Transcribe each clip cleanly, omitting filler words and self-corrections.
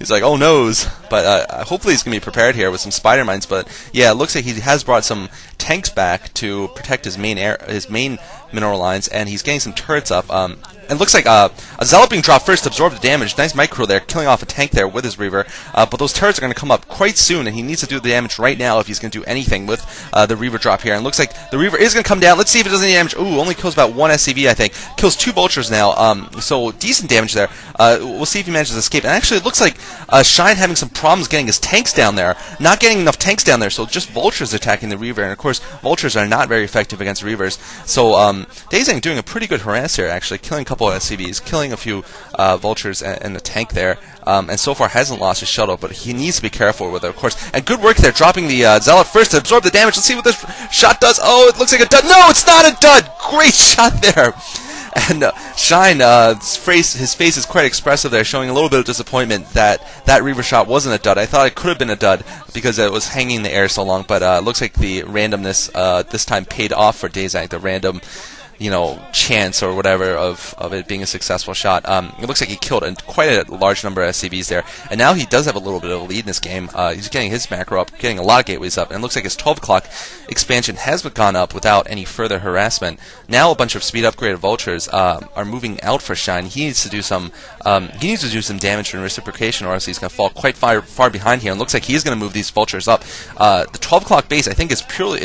He's like, oh noes. But hopefully he's going to be prepared here with some spider mines. But yeah, it looks like he has brought some tanks back to protect his main mineral lines, and he's getting some turrets up. It looks like a Zealot being dropped first to absorb the damage. Nice micro there, killing off a tank there with his Reaver. But those turrets are going to come up quite soon, and he needs to do the damage right now if he's going to do anything with the Reaver drop here. And it looks like the Reaver is going to come down. Let's see if it does any damage. Ooh, only kills about one SCV, I think. Kills 2 vultures now, so decent damage there. We'll see if he manages to escape. And actually, it looks like Shine having some problems getting his tanks down there. Not getting enough tanks down there, so just vultures attacking the Reaver. And of course, vultures are not very effective against Reavers. So Daezang doing a pretty good harass here, actually. Killing a couple of SCVs, killing a few vultures and a tank there. And so far hasn't lost his shuttle, but he needs to be careful with it, of course. And good work there, dropping the Zealot first to absorb the damage. Let's see what this shot does. Oh, it looks like a dud. No, it's not a dud! Great shot there! And Shine, his face is quite expressive there, showing a little bit of disappointment that that Reaver shot wasn't a dud. I thought it could have been a dud because it was hanging in the air so long, but it looks like the randomness this time paid off for Daezang, the random chance or whatever of it being a successful shot. It looks like he killed quite a large number of SCVs there, and now he does have a little bit of a lead in this game. He's getting his macro up, getting a lot of gateways up, and it looks like his 12 o'clock expansion has gone up without any further harassment. Now a bunch of speed upgraded vultures are moving out for Shine. He needs to do some damage and reciprocation, or else he's going to fall quite far behind here. And it looks like he's going to move these vultures up. The 12 o'clock base, I think, is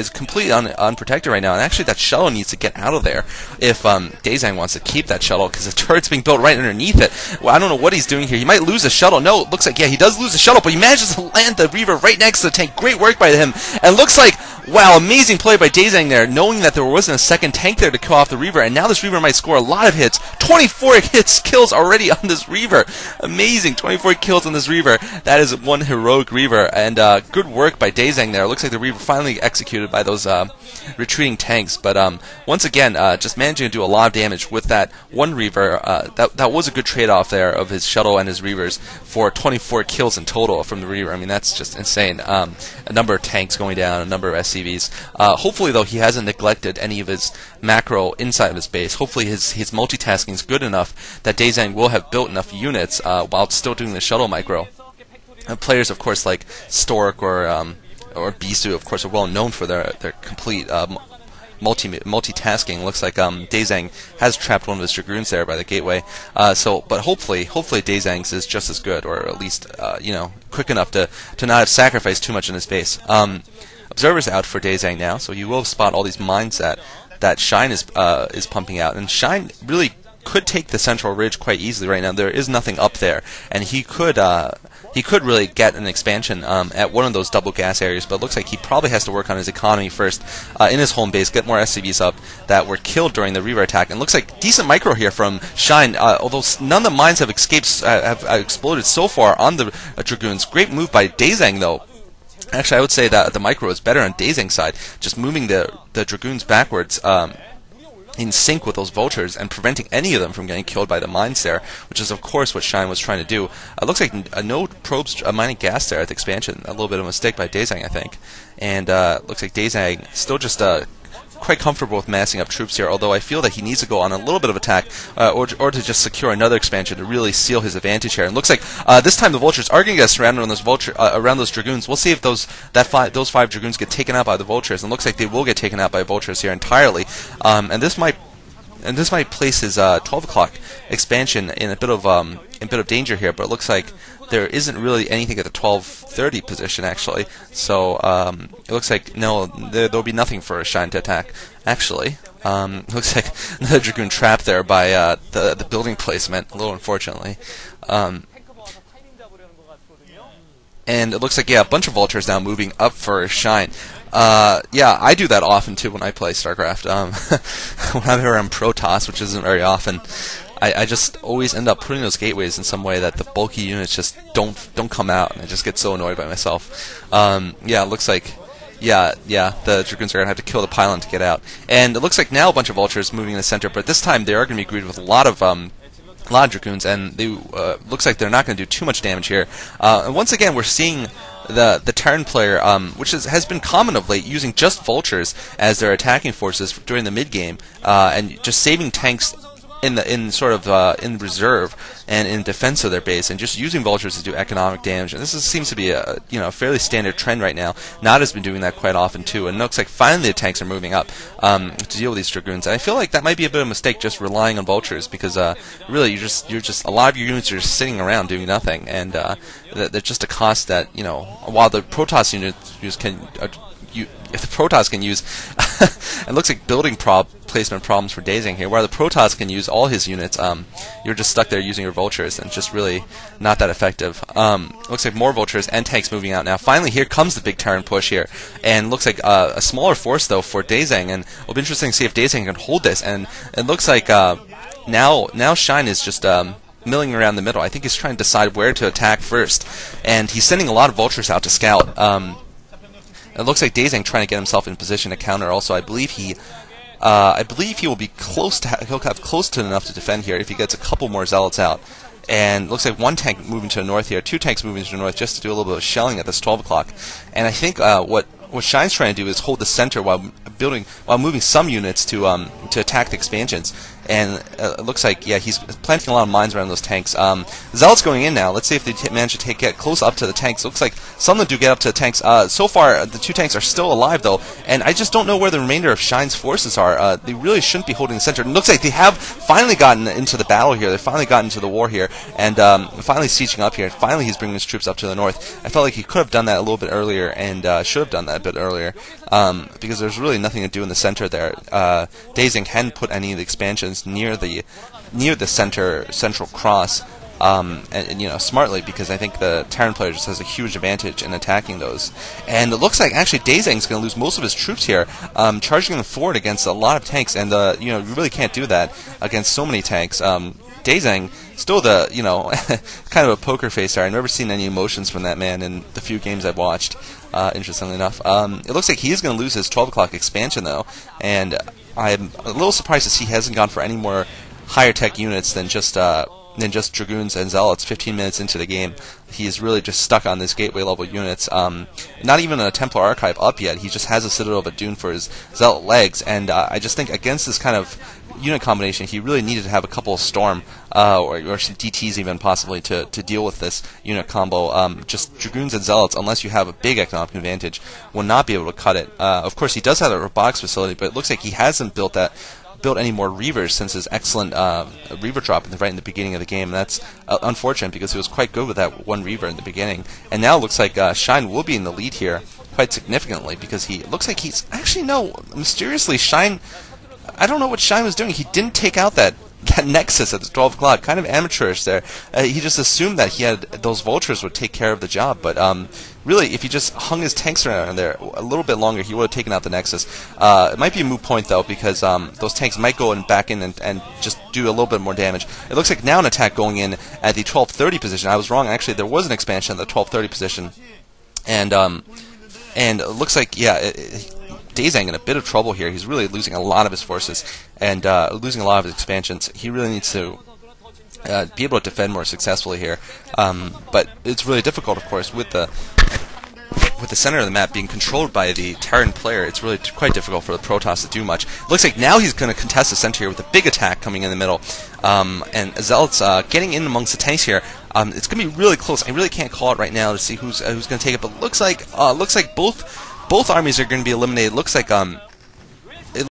completely unprotected right now, and actually that shuttle needs to get out of there if Daezang wants to keep that shuttle, because the turret's being built right underneath it. Well, I don't know what he's doing here. He might lose a shuttle. No, it looks like, yeah, he does lose a shuttle, but he manages to land the Reaver right next to the tank. Great work by him. And looks like, wow, amazing play by Daezang there, knowing that there wasn't a second tank there to kill off the Reaver, and now this Reaver might score a lot of hits. 24 kills already on this Reaver. Amazing, 24 kills on this Reaver. That is one heroic Reaver, and good work by Daezang there. Looks like the Reaver finally executed by those retreating tanks, but once again, just managing to do a lot of damage with that one Reaver. That was a good trade-off there of his shuttle and his Reavers for 24 kills in total from the Reaver. I mean, that's just insane. A number of tanks going down, a number of SCVs. Hopefully, though, he hasn't neglected any of his macro inside of his base. Hopefully, his multitasking is good enough that Daezang will have built enough units while still doing the shuttle micro. Players, of course, like Stork or Bisu, of course, are well known for their complete multitasking. Looks like Daezang has trapped one of his Dragoons there by the gateway. But hopefully Daezang's is just as good, or at least quick enough to not have sacrificed too much in his base. Observer's out for Daezang now, so you will spot all these mines that Shine is pumping out, and Shine really could take the central ridge quite easily right now. There is nothing up there, and he could really get an expansion at one of those double gas areas, but it looks like he probably has to work on his economy first in his home base, get more SCVs up that were killed during the Reaver attack. And looks like decent micro here from Shine, although none of the mines have exploded so far on the Dragoons. Great move by Daezang, though. Actually, I would say that the micro is better on Daezang's side, just moving the Dragoons backwards in sync with those vultures and preventing any of them from getting killed by the mines there, which is of course what Shine was trying to do. It looks like no probes mining gas there at the expansion. A little bit of a mistake by Daezang, I think. And looks like Daezang still just quite comfortable with massing up troops here, although I feel that he needs to go on a little bit of attack or to just secure another expansion to really seal his advantage here. And looks like this time the vultures are going to get surrounded on around those Dragoons. We'll see if those 5 Dragoons get taken out by the vultures, and it looks like they will get taken out by vultures here entirely. And this might place his 12 o'clock expansion in a bit of danger here, but it looks like there isn't really anything at the 12:30 position, actually. So it looks like there'll be nothing for Shine to attack. Actually, looks like another Dragoon trapped there by the building placement. A little unfortunately. And it looks like, yeah, a bunch of vultures now moving up for Shine. Yeah, I do that often too when I play StarCraft. Whenever I'm Protoss, which isn't very often, I just always end up putting those gateways in some way that the bulky units just don't come out, and I just get so annoyed by myself. Yeah, it looks like, yeah, the Dragoons are going to have to kill the pylon to get out. And it looks like now a bunch of vultures moving in the center, but this time they are going to be greeted with a lot of Dragoons, and they looks like they're not going to do too much damage here. And once again, we're seeing the Terran player, which has been common of late, using just vultures as their attacking forces during the mid game, and just saving tanks in sort of in reserve and in defense of their base, and just using vultures to do economic damage. And seems to be a fairly standard trend right now. Nada's been doing that quite often too, and it looks like finally the tanks are moving up to deal with these dragoons. And I feel like that might be a bit of a mistake, just relying on vultures, because really you're just a lot of your units are just sitting around doing nothing, and they're just a cost that while the Protoss units can. If the Protoss can use, it looks like building placement problems for Daezang here, where the Protoss can use all his units, you're just stuck there using your vultures, and just really not that effective. Looks like more vultures and tanks moving out now. Finally, here comes the big Terran push here, and looks like a smaller force though for Daezang, and it'll be interesting to see if Daezang can hold this. And it looks like now Shine is just milling around the middle. I think he's trying to decide where to attack first, and he's sending a lot of vultures out to scout. It looks like Daezang trying to get himself in position to counter. Also, I believe he will be close to he'll have close to enough to defend here if he gets a couple more zealots out. And looks like one tank moving to the north here, two tanks moving to the north just to do a little bit of shelling at this 12 o'clock. And I think what Shine's trying to do is hold the center while moving some units to attack the expansions. And it looks like, he's planting a lot of mines around those tanks. Zealots going in now. Let's see if they manage to get close up to the tanks. Looks like some of them do get up to the tanks. So far, the two tanks are still alive, though, and I just don't know where the remainder of Shine's forces are. They really shouldn't be holding the center. It looks like they have finally gotten into the battle here. They've finally gotten into the war here, and finally sieging up here. Finally, he's bringing his troops up to the north. I felt like he could have done that a little bit earlier, and should have done that a bit earlier, because there's really nothing to do in the center there. Daezang hadn't put any of the expansions near the central cross, and smartly, because I think the Terran player just has a huge advantage in attacking those. And it looks like actually Daezang's going to lose most of his troops here, charging them forward against a lot of tanks, and you really can't do that against so many tanks. Daezang, still the kind of a poker face there. I've never seen any emotions from that man in the few games I've watched. Interestingly enough, it looks like he's going to lose his 12 o'clock expansion though, and I'm a little surprised to see he hasn't gone for any more higher tech units than just dragoons and zealots. 15 minutes into the game, he's really just stuck on this gateway level units. Not even a Templar archive up yet. He just has a Citadel of Adun for his zealot legs, and I just think against this kind of unit combination, he really needed to have a couple of Storm or some DTs even possibly to deal with this unit combo. Just dragoons and zealots, unless you have a big economic advantage, will not be able to cut it. Of course, he does have a robotics facility, but it looks like he hasn't built any more Reavers since his excellent Reaver drop right in the beginning of the game. And that's unfortunate, because he was quite good with that one Reaver in the beginning. And now it looks like Shine will be in the lead here quite significantly, because he looks like he's actually mysteriously Shine. I don't know what Shine was doing. He didn't take out that Nexus at the 12 o'clock. Kind of amateurish there. He just assumed that those vultures would take care of the job, but really, if he just hung his tanks around there a little bit longer, he would have taken out the Nexus. It might be a moot point, though, because those tanks might go back in and just do a little bit more damage. It looks like now an attack going in at the 12:30 position. I was wrong, actually. There was an expansion at the 12:30 position, and it looks like, Daezang in a bit of trouble here. He's really losing a lot of his forces and losing a lot of his expansions. He really needs to be able to defend more successfully here. But it's really difficult, of course, with the center of the map being controlled by the Terran player. It's really quite difficult for the Protoss to do much. Looks like now he's going to contest the center here with a big attack coming in the middle. And Zealots getting in amongst the tanks here. It's going to be really close. I really can't call it right now to see who's going to take it, but looks like both armies are going to be eliminated. Looks like